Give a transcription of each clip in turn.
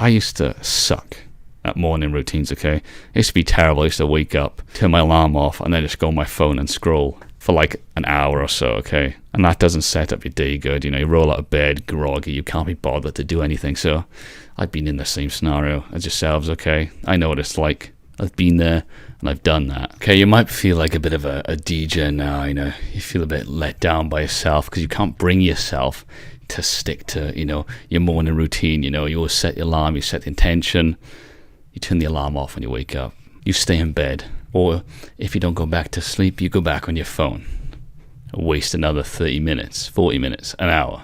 I used to suck at morning routines, okay? It used to be terrible. I used to wake up, turn my alarm off, and then just go on my phone and scroll for like an hour or so, okay? And that doesn't set up your day good. You know, you roll out of bed groggy, you can't be bothered to do anything. So I've been in the same scenario as yourselves, okay? I know what it's like. I've been there and I've done that. Okay, you might feel like a bit of a DJ now, you know, you feel a bit let down by yourself because you can't bring yourself to stick to, you know, your morning routine. You know, you always set your alarm, you set the intention, you turn the alarm off when you wake up, you stay in bed, or if you don't go back to sleep, you go back on your phone, waste another 30 minutes, 40 minutes, an hour,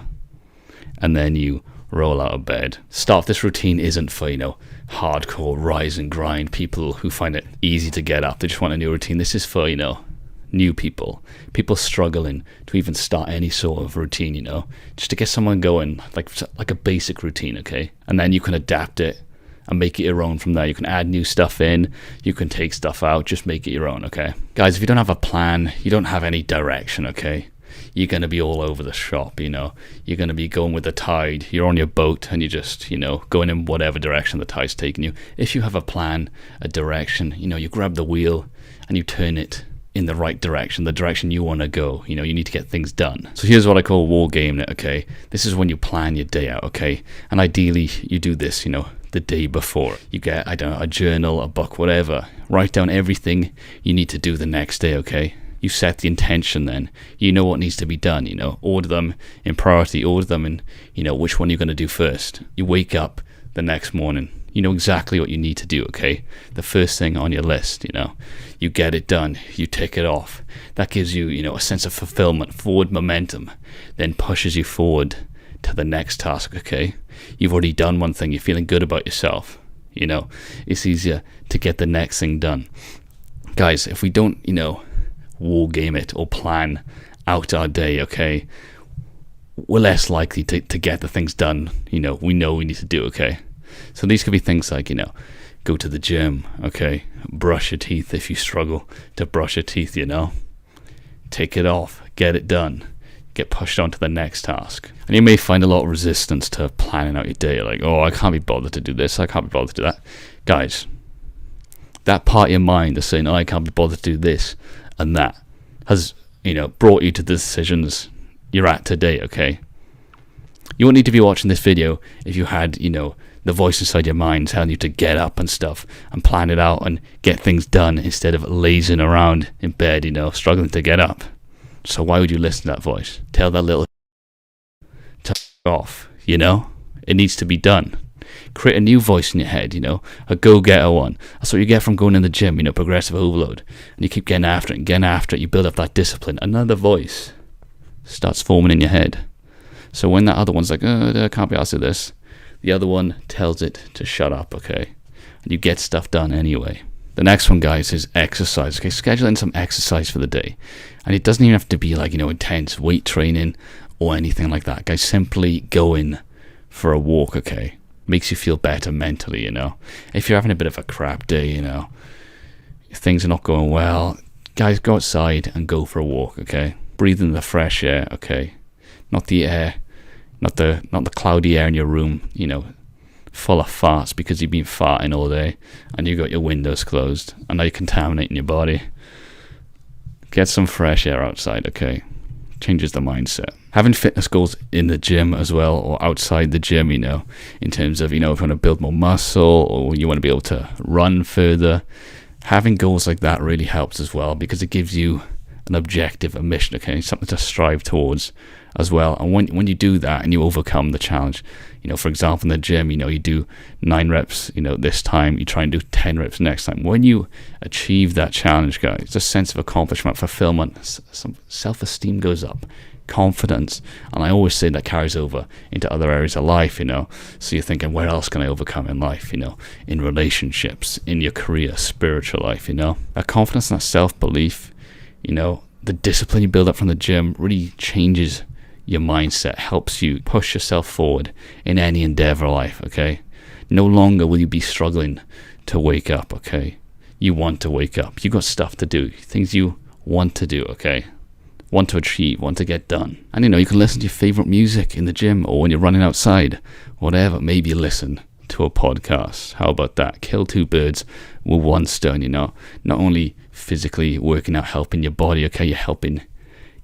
and then you roll out of bed. Start this routine isn't for, you know, hardcore rise and grind people who find it easy to get up. They just want a new routine. This is for, you know, new people struggling to even start any sort of routine, you know, just to get someone going, like a basic routine, okay? And then you can adapt it and make it your own from there. You can add new stuff in, you can take stuff out, just make it your own, okay? Guys, if you don't have a plan, you don't have any direction, okay? You're going to be all over the shop, you know. You're going to be going with the tide. You're on your boat and you just, you know, going in whatever direction the tide's taking you. If you have a plan, a direction, you know, you grab the wheel and you turn it in the right direction, the direction you want to go. You know, you need to get things done. So here's what I call war gaming it, okay? This is when you plan your day out, okay? And ideally, you do this, you know, the day before. You get, I don't know, a journal, a book, whatever. Write down everything you need to do the next day, okay? You set the intention then. You know what needs to be done, you know. Order them in priority, order them in, you know, which one you're going to do first. You wake up the next morning. You know exactly what you need to do, okay? The first thing on your list, you know. You get it done. You tick it off. That gives you, you know, a sense of fulfillment, forward momentum, then pushes you forward to the next task, okay? You've already done one thing. You're feeling good about yourself, you know. It's easier to get the next thing done. Guys, if we don't, you know, war game it or plan out our day, okay, we're less likely to get the things done, you know we need to do, okay? So these could be things like, you know, go to the gym, okay, brush your teeth if you struggle to brush your teeth, you know, take it off, get it done, get pushed on to the next task. And you may find a lot of resistance to planning out your day, like, oh, I can't be bothered to do this, I can't be bothered to do that. Guys, that part of your mind is saying, oh, I can't be bothered to do this and that, has, you know, brought you to the decisions you're at today, okay? You wouldn't need to be watching this video if you had, you know, the voice inside your mind telling you to get up and stuff and plan it out and get things done instead of lazing around in bed, you know, struggling to get up. So why would you listen to that voice? Tell that little to off, you know? It needs to be done. Create a new voice in your head, you know, a go-getter one. That's what you get from going in the gym, you know, progressive overload. And you keep getting after it and getting after it. You build up that discipline. Another voice starts forming in your head. So when that other one's like, oh, I can't be asked to do this, the other one tells it to shut up, okay? And you get stuff done anyway. The next one, guys, is exercise. Okay, schedule in some exercise for the day. And it doesn't even have to be like, you know, intense weight training or anything like that. Guys, simply go in for a walk, okay? Makes you feel better mentally, you know. If you're having a bit of a crap day, you know, things are not going well, guys, go outside and go for a walk, okay? Breathe in the fresh air, okay? Not the air, not the cloudy air in your room, you know, full of farts because you've been farting all day and you got your windows closed and now you're contaminating your body. Get some fresh air outside, okay? Changes the mindset. Having fitness goals in the gym as well, or outside the gym, you know, in terms of, you know, if you want to build more muscle or you want to be able to run further, having goals like that really helps as well because it gives you an objective, a mission, okay, something to strive towards as well. And when you do that and you overcome the challenge, you know, for example, in the gym, you know, you do 9 reps, you know, this time, you try and do 10 reps next time. When you achieve that challenge, guys, it's a sense of accomplishment, fulfillment, some self-esteem goes up, confidence, and I always say that carries over into other areas of life, you know. So you're thinking, where else can I overcome in life, you know, in relationships, in your career, spiritual life, you know. That confidence and that self-belief, you know, the discipline you build up from the gym really changes your mindset, helps you push yourself forward in any endeavor of life, okay? No longer will you be struggling to wake up, okay? You want to wake up. You got stuff to do, things you want to do, okay? Want to achieve, want to get done. And you know, you can listen to your favorite music in the gym or when you're running outside, whatever. Maybe listen to a podcast. How about that? Kill two birds with one stone, not only physically working out, helping your body, okay, you're helping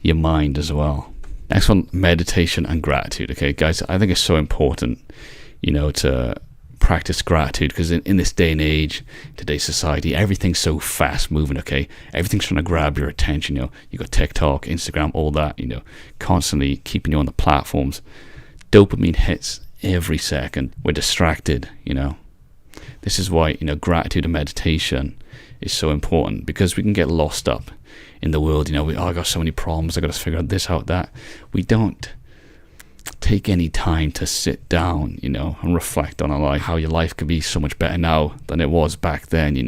your mind as well. Next one, meditation and gratitude. Okay, guys, I think it's so important, to practice gratitude, because in this day and age, today's society, everything's so fast moving, okay? Everything's trying to grab your attention, You got TikTok, Instagram, all that, constantly keeping you on the platforms. Dopamine hits every second. We're distracted, This is why, gratitude and meditation is so important, because we can get lost up in the world, I got so many problems, I got to figure out this, out, that. We don't take any time to sit down, and reflect on our life, how your life could be so much better now than it was back then. You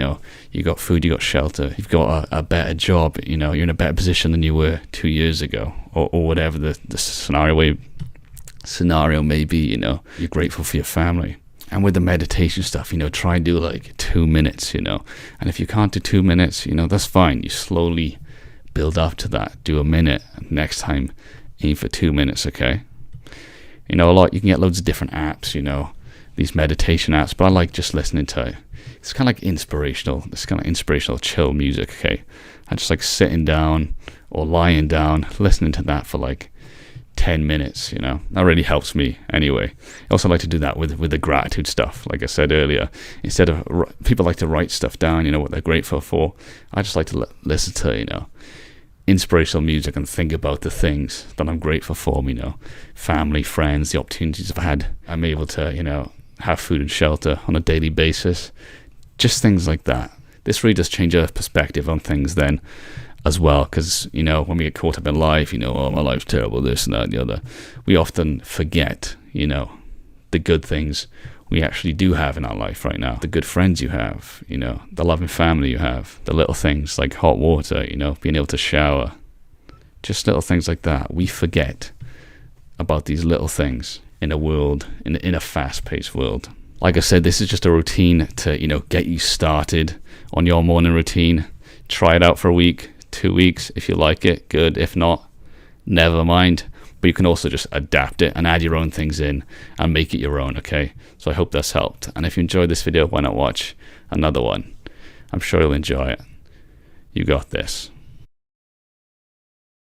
got food, you got shelter, you've got a better job, you're in a better position than you were 2 years ago, or whatever the scenario may be. You're grateful for your family. And with the meditation stuff, try and do like 2 minutes, and if you can't do 2 minutes, that's fine. You slowly build up to that. Do a minute, and next time aim for 2 minutes, okay? You can get loads of different apps, these meditation apps, but I like just listening to it. It's kind of like inspirational chill music, okay? I just like sitting down or lying down, listening to that for like 10 minutes, that really helps me anyway. I also like to do that with the gratitude stuff, like I said earlier. Instead of, people like to write stuff down, what they're grateful for. I just like to listen to, inspirational music and think about the things that I'm grateful for, family, friends, the opportunities I've had. I'm able to, have food and shelter on a daily basis. Just things like that. This really does change our perspective on things then as well, because, when we get caught up in life, oh, my life's terrible, this and that and the other, we often forget, the good things we actually do have in our life right now, the good friends you have, the loving family you have, the little things like hot water, being able to shower, just little things like that. We forget about these little things in a world, in a fast-paced world. Like I said, this is just a routine to, get you started on your morning routine. Try it out for a week, 2 weeks. If you like it, good. If not, never mind. But you can also just adapt it and add your own things in and make it your own, okay? So I hope that's helped. And if you enjoyed this video, why not watch another one? I'm sure you'll enjoy it. You got this.